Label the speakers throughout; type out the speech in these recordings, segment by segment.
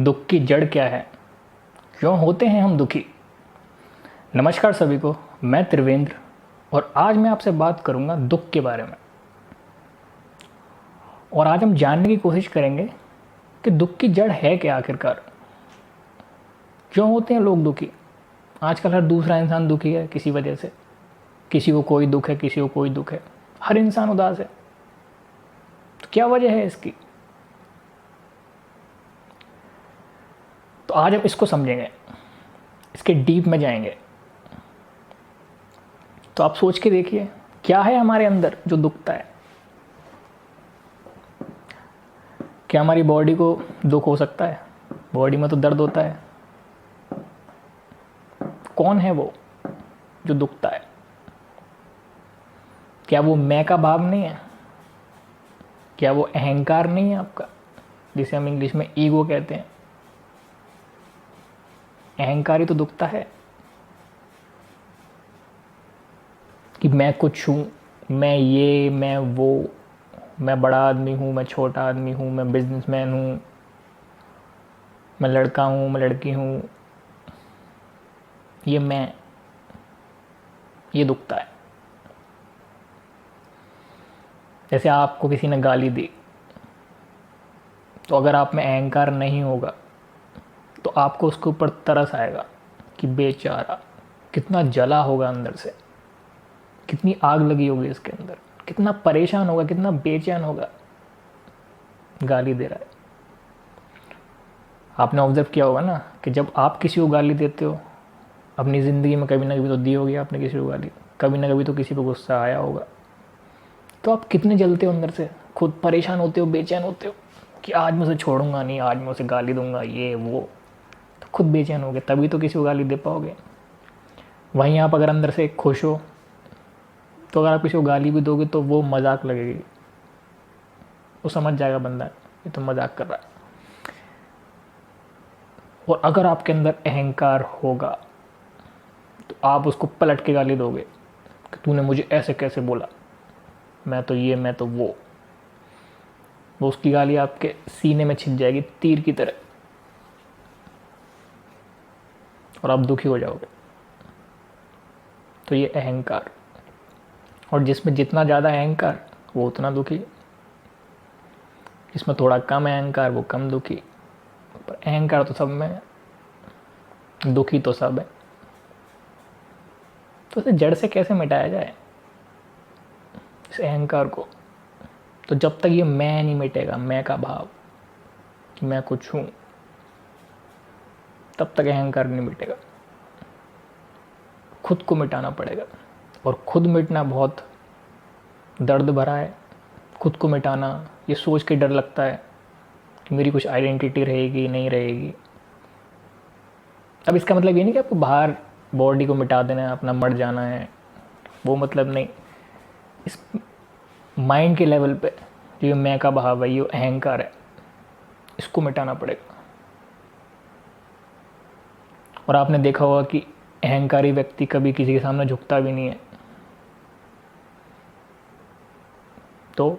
Speaker 1: दुख की जड़ क्या है, क्यों होते हैं हम दुखी। नमस्कार सभी को, मैं त्रिवेंद्र और आज मैं आपसे बात करूंगा दुख के बारे में। और आज हम जानने की कोशिश करेंगे कि दुख की जड़ है क्या आखिरकार, क्यों होते हैं लोग दुखी। आजकल हर दूसरा इंसान दुखी है किसी वजह से, किसी को कोई दुख है, किसी को कोई दुख है, हर इंसान उदास है। तो क्या वजह है इसकी, तो आज हम इसको समझेंगे, इसके डीप में जाएंगे। तो आप सोच के देखिए, क्या है हमारे अंदर जो दुखता है। क्या हमारी बॉडी को दुख हो सकता है? बॉडी में तो दर्द होता है। कौन है वो जो दुखता है? क्या वो मैं का भाव नहीं है? क्या वो अहंकार नहीं है आपका, जिसे हम इंग्लिश में ईगो कहते हैं? अहंकार ही तो दुखता है कि मैं कुछ हूँ, मैं ये, मैं वो, मैं बड़ा आदमी हूँ, मैं छोटा आदमी हूँ, मैं बिजनेसमैन हूँ, मैं लड़का हूँ, मैं लड़की हूँ। ये दुखता है। जैसे आपको किसी ने गाली दी, तो अगर आप में अहंकार नहीं होगा तो आपको उसके ऊपर तरस आएगा कि बेचारा कितना जला होगा अंदर से, कितनी आग लगी होगी इसके अंदर, कितना परेशान होगा, कितना बेचैन होगा, गाली दे रहा है। आपने ऑब्जर्व किया होगा ना कि जब आप किसी को गाली देते हो, अपनी ज़िंदगी में कभी ना कभी तो दी होगी आपने किसी को गाली, कभी ना कभी तो किसी पर गुस्सा आया होगा, तो आप कितने जलते हो अंदर से, खुद परेशान होते हो, बेचैन होते हो कि आज मैं उसे छोड़ूंगा नहीं, आज मैं उसे गाली दूंगा, ये वो। तो खुद बेचैन होगे तभी तो किसी को गाली दे पाओगे। वहीं आप अगर अंदर से खुश हो, तो अगर आप किसी को गाली भी दोगे तो वो मजाक लगेगी, वो समझ जाएगा बंदा ये तो मजाक कर रहा है। और अगर आपके अंदर अहंकार होगा तो आप उसको पलट के गाली दोगे कि तूने मुझे ऐसे कैसे बोला, मैं तो ये, मैं तो वो उसकी गाली आपके सीने में छिप जाएगी तीर की तरह, और आप दुखी हो जाओगे। तो ये अहंकार, और जिसमें जितना ज़्यादा अहंकार वो उतना दुखी, जिसमें थोड़ा कम अहंकार वो कम दुखी। पर अहंकार तो सब में, दुखी तो सब है। तो इसे जड़ से कैसे मिटाया जाए इस अहंकार को? तो जब तक ये मैं नहीं मिटेगा, मैं का भाव कि मैं कुछ हूँ, तब तक अहंकार नहीं मिटेगा। खुद को मिटाना पड़ेगा, और खुद मिटना बहुत दर्द भरा है। खुद को मिटाना, ये सोच के डर लगता है कि मेरी कुछ आइडेंटिटी रहेगी नहीं रहेगी। अब इसका मतलब ये नहीं कि आपको बाहर बॉडी को मिटा देना है, अपना मर जाना है, वो मतलब नहीं। इस माइंड के लेवल पे जो ये मैं का भाव है, ये अहंकार है, इसको मिटाना पड़ेगा। और आपने देखा होगा कि अहंकारी व्यक्ति कभी किसी के सामने झुकता भी नहीं है, तो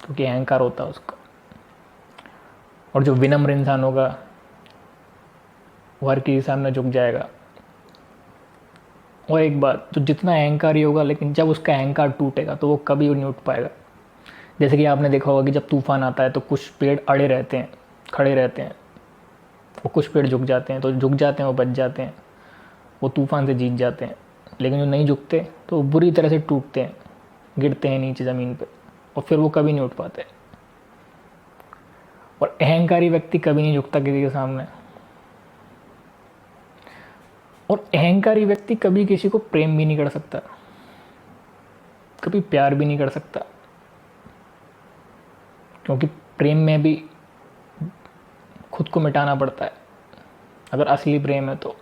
Speaker 1: क्योंकि अहंकार होता है उसका। और जो विनम्र इंसान होगा वो हर किसी के सामने झुक जाएगा। और एक बात, तो जितना अहंकारी होगा, लेकिन जब उसका अहंकार टूटेगा तो वो कभी नहीं उठ पाएगा। जैसे कि आपने देखा होगा कि जब तूफान आता है तो कुछ पेड़ अड़े रहते हैं, खड़े रहते हैं, और कुछ पेड़ झुक जाते हैं, तो झुक जाते हैं वो बच जाते हैं, वो तूफान से जीत जाते हैं। लेकिन जो नहीं झुकते तो वो बुरी तरह से टूटते हैं, गिरते हैं नीचे ज़मीन पे, और फिर वो कभी नहीं उठ पाते। और अहंकारी व्यक्ति कभी नहीं झुकता किसी के सामने। और अहंकारी व्यक्ति कभी किसी को प्रेम भी नहीं कर सकता, कभी प्यार भी नहीं कर सकता, क्योंकि प्रेम में भी खुद को मिटाना पड़ता है। अगर असली प्रेम है तो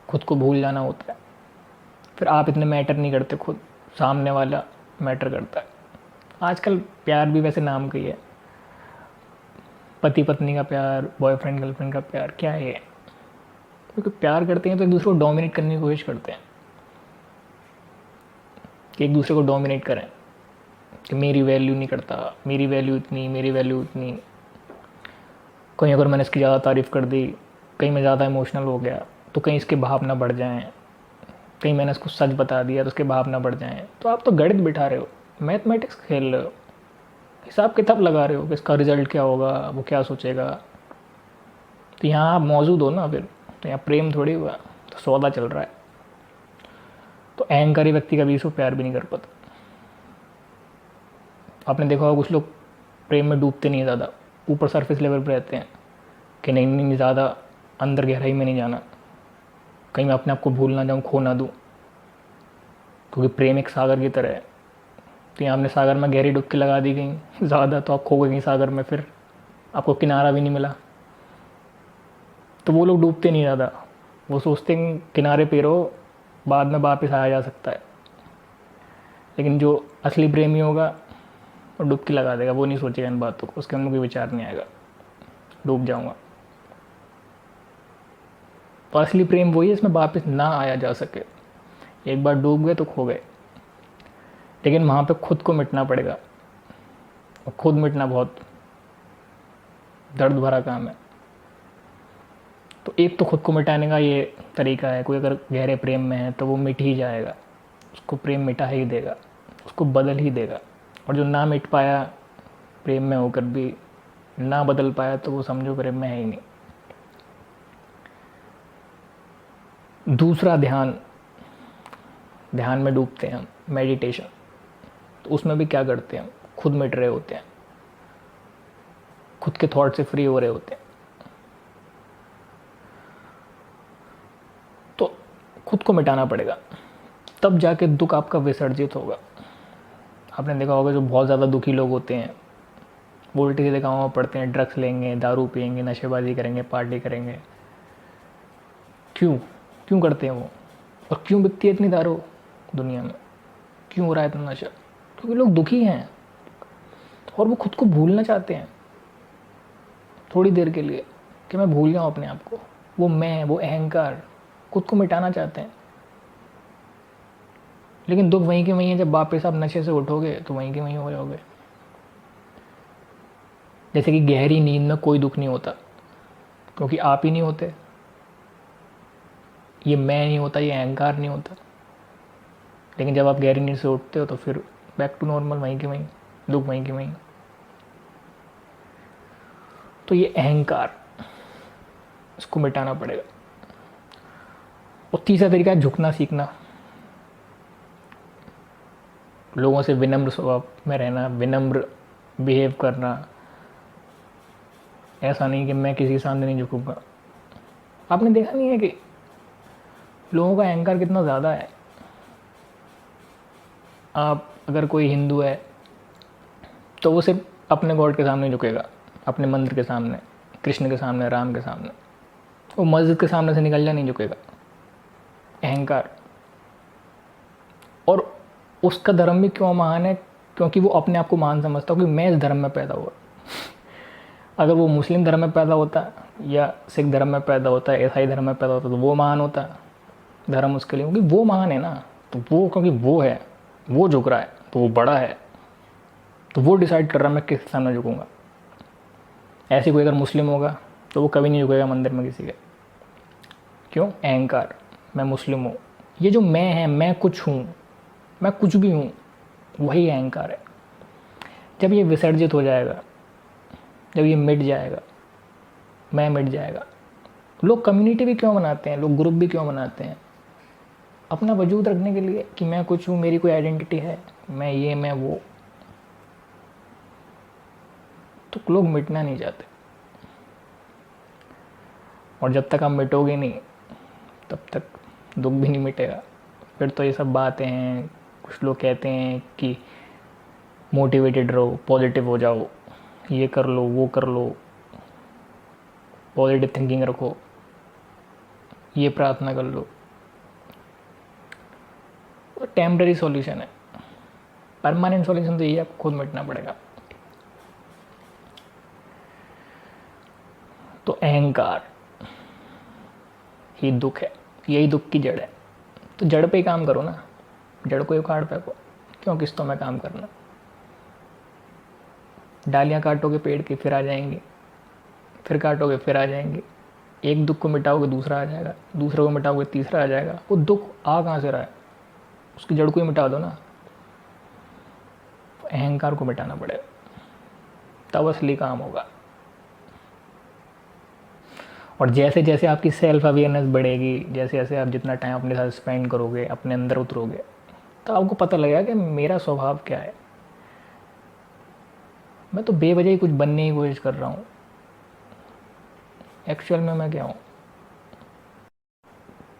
Speaker 1: खुद को भूल जाना होता है, फिर आप इतने मैटर नहीं करते, खुद सामने वाला मैटर करता है। आजकल प्यार भी वैसे नाम का ही है, पति पत्नी का प्यार, बॉयफ्रेंड गर्लफ्रेंड का प्यार, क्या है? क्योंकि प्यार करते हैं तो एक दूसरे को डोमिनेट करने की कोशिश करते हैं, कि एक दूसरे को डोमिनेट करें, कि मेरी वैल्यू नहीं करता, मेरी वैल्यू इतनी, मेरी वैल्यू इतनी। कहीं अगर मैंने इसकी ज़्यादा तारीफ़ कर दी, कहीं मैं ज़्यादा इमोशनल हो गया तो कहीं इसके भाव ना बढ़ जाएं, कहीं मैंने इसको सच बता दिया तो उसके भाव ना बढ़ जाएं। तो आप तो गणित बिठा रहे हो, मैथमेटिक्स खेल रहे हो, हिसाब किताब लगा रहे हो कि इसका रिजल्ट क्या होगा, वो क्या सोचेगा। तो यहाँ आप मौजूद हो ना, फिर तो यहाँ प्रेम थोड़ी हुआ, तो सौदा चल रहा है। तो अहंकारी व्यक्ति कभी इसको प्यार भी नहीं कर पाता। आपने देखा होगा कुछ लोग प्रेम में डूबते नहीं ज़्यादा, ऊपर सरफेस लेवल पर रहते हैं कि नहीं नहीं ज़्यादा अंदर गहराई में नहीं जाना, कहीं मैं अपने आप को भूल ना जाऊँ, खो ना दूँ, क्योंकि प्रेम एक सागर की तरह है। तो यहाँ आपने सागर में गहरी डुबकी लगा दी कहीं ज़्यादा, तो आप खो गए कहीं सागर में, फिर आपको किनारा भी नहीं मिला। तो वो लोग डूबते नहीं ज़्यादा, वो सोचते हैं किनारे पे रहो, बाद में वापस आया जा सकता है। लेकिन जो असली प्रेमी होगा वो डुबकी लगा देगा, वो नहीं सोचेगा इन बातों को, उसके अंदर कोई विचार नहीं आएगा, डूब जाऊँगा। तो असली प्रेम वही है इसमें वापस ना आया जा सके। एक बार डूब गए तो खो गए, लेकिन वहाँ पे खुद को मिटना पड़ेगा, और खुद मिटना बहुत दर्द भरा काम है। तो एक तो खुद को मिटाने का ये तरीका है, कोई अगर गहरे प्रेम में है तो वो मिट ही जाएगा, उसको प्रेम मिटा ही देगा, उसको बदल ही देगा। और जो ना मिट पाया प्रेम में होकर भी, ना बदल पाया, तो वो समझो प्रेम में है ही नहीं। दूसरा ध्यान, ध्यान में डूबते हैं हम, मेडिटेशन। तो उसमें भी क्या करते हैं हम, खुद मिट रहे होते हैं, खुद के थॉट से फ्री हो रहे होते हैं। तो खुद को मिटाना पड़ेगा, तब जाके दुख आपका विसर्जित होगा। आपने देखा होगा जो बहुत ज़्यादा दुखी लोग होते हैं वो उल्टे सीधे कामों में पड़ते हैं, ड्रग्स लेंगे, दारू पियेंगे, नशेबाजी करेंगे, पार्टी करेंगे। क्यों क्यों करते हैं वो, और क्यों बिकती है इतनी दारू दुनिया में, क्यों हो रहा है इतना नशा? क्योंकि लोग दुखी हैं और वो खुद को भूलना चाहते हैं थोड़ी देर के लिए, कि मैं भूल जाऊँ अपने आप को। वो मैं, वो अहंकार खुद को मिटाना चाहते हैं। लेकिन दुख वहीं के वहीं है, जब वापस आप नशे से उठोगे तो वहीं के वहीं हो जाओगे। जैसे कि गहरी नींद में कोई दुख नहीं होता, क्योंकि आप ही नहीं होते, ये मैं नहीं होता, ये अहंकार नहीं होता। लेकिन जब आप गहरी नींद से उठते हो तो फिर बैक टू नॉर्मल, वहीं के वहीं, दुख वहीं के वहीं। तो ये अहंकार, इसको मिटाना पड़ेगा। और तीसरा तरीका है झुकना सीखना, लोगों से विनम्र स्वभाव में रहना, विनम्र बिहेव करना। ऐसा नहीं कि मैं किसी के सामने नहीं झुकूंगा। आपने देखा नहीं है कि लोगों का अहंकार कितना ज़्यादा है। आप अगर कोई हिंदू है तो वो सिर्फ अपने गॉड के सामने झुकेगा, अपने मंदिर के सामने, कृष्ण के सामने, राम के सामने। वो मस्जिद के सामने से निकल जा नहीं झुकेगा। अहंकार। और उसका धर्म भी क्यों महान है, क्योंकि वो अपने आप को महान समझता हो कि मैं इस धर्म में पैदा हुआ। अगर वो मुस्लिम धर्म में पैदा होता या सिख धर्म में पैदा होता, ईसाई धर्म में पैदा होता, तो वो महान होता धर्म उसके लिए, क्योंकि वो महान है ना। तो वो क्योंकि वो है, वो झुक रहा है, तो वो बड़ा है, तो वो डिसाइड कर रहा है मैं किस सामने झुकूंगा। ऐसे कोई अगर मुस्लिम होगा तो वो कभी नहीं झुकेगा मंदिर में किसी के। क्यों? अहंकार, मैं मुस्लिम हूँ। ये जो मैं है, मैं कुछ हूँ, मैं कुछ भी हूँ, वही अहंकार है। जब ये विसर्जित हो जाएगा, जब ये मिट जाएगा, मैं मिट जाएगा। लोग कम्युनिटी भी क्यों बनाते हैं, लोग ग्रुप भी क्यों बनाते हैं? अपना वजूद रखने के लिए कि मैं कुछ हूँ, मेरी कोई आइडेंटिटी है, मैं ये, मैं वो। तो लोग मिटना नहीं चाहते, और जब तक आप मिटोगे नहीं तब तक दुख भी नहीं मिटेगा। फिर तो ये सब बातें हैं, कुछ लोग कहते हैं कि मोटिवेटेड रहो, पॉजिटिव हो जाओ, ये कर लो, वो कर लो, पॉजिटिव थिंकिंग रखो, ये प्रार्थना कर लो। तो टेम्पररी सॉल्यूशन है। परमानेंट सॉल्यूशन तो यही, आपको खुद मिटना पड़ेगा। तो अहंकार ही दुख है, यही दुख की जड़ है। तो जड़ पे ही काम करो ना, जड़ को ही उखाड़ फेंको, क्यों किस्तों में काम करना। डालियां काटोगे पेड़ की, फिर आ जाएंगी, फिर काटोगे फिर आ जाएंगे। एक दुख को मिटाओगे दूसरा आ जाएगा, दूसरे को मिटाओगे तीसरा आ जाएगा। वो दुख आ कहाँ से रहा है, उसकी जड़ को ही मिटा दो ना। अहंकार को मिटाना पड़ेगा, तब असली काम होगा। और जैसे जैसे आपकी सेल्फ अवेयरनेस बढ़ेगी, जैसे जैसे आप जितना टाइम अपने साथ स्पेंड करोगे, अपने अंदर उतरोगे, तो आपको पता लगेगा कि मेरा स्वभाव क्या है। मैं तो बेवजह ही कुछ बनने की कोशिश कर रहा हूँ, एक्चुअल में मैं क्या हूँ।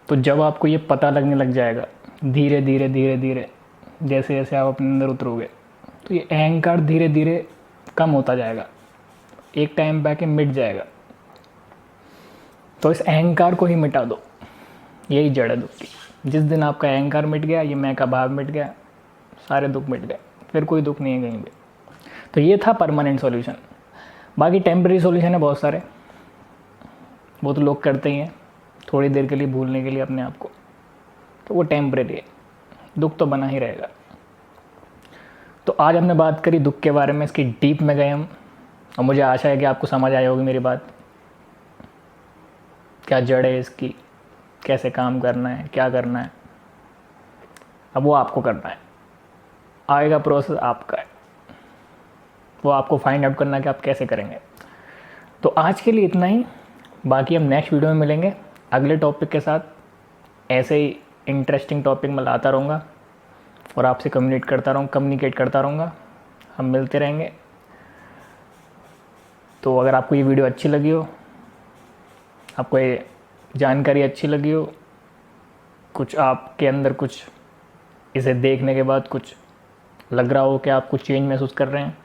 Speaker 1: तो जब आपको ये पता लगने लग जाएगा, धीरे धीरे धीरे धीरे जैसे जैसे आप अपने अंदर उतरोगे, तो ये अहंकार धीरे धीरे कम होता जाएगा, एक टाइम पे आके मिट जाएगा। तो इस अहंकार को ही मिटा दो, यही जड़ है दुख की। जिस दिन आपका अहंकार मिट गया, ये मैं का भाव मिट गया, सारे दुख मिट गए, फिर कोई दुख नहीं है कहीं पे। तो ये था परमानेंट सॉल्यूशन। बाकी टेम्परेरी सॉल्यूशन है बहुत सारे, वो तो लोग करते ही हैं थोड़ी देर के लिए भूलने के लिए अपने आप को, तो वो टेम्परेरी है, दुख तो बना ही रहेगा। तो आज हमने बात करी दुख के बारे में, इसकी डीप में गए हम, और मुझे आशा है कि आपको समझ आई होगी मेरी बात, क्या जड़ है इसकी, कैसे काम करना है, क्या करना है। अब वो आपको करना है, आगे का प्रोसेस आपका है, वो आपको फाइंड आउट करना है कि आप कैसे करेंगे। तो आज के लिए इतना ही, बाकी हम नेक्स्ट वीडियो में मिलेंगे अगले टॉपिक के साथ। ऐसे ही इंटरेस्टिंग टॉपिक मैं लाता रहूँगा और आपसे कम्युनिकेट करता रहूँगा, हम मिलते रहेंगे। तो अगर आपको ये वीडियो अच्छी लगी हो, आपको ये जानकारी अच्छी लगी हो, कुछ आपके अंदर कुछ इसे देखने के बाद कुछ लग रहा हो कि आप कुछ चेंज महसूस कर रहे हैं,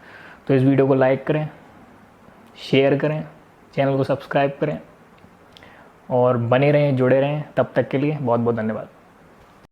Speaker 1: तो इस वीडियो को लाइक करें, शेयर करें, चैनल को सब्सक्राइब करें और बने रहें, जुड़े रहें। तब तक के लिए बहुत बहुत धन्यवाद।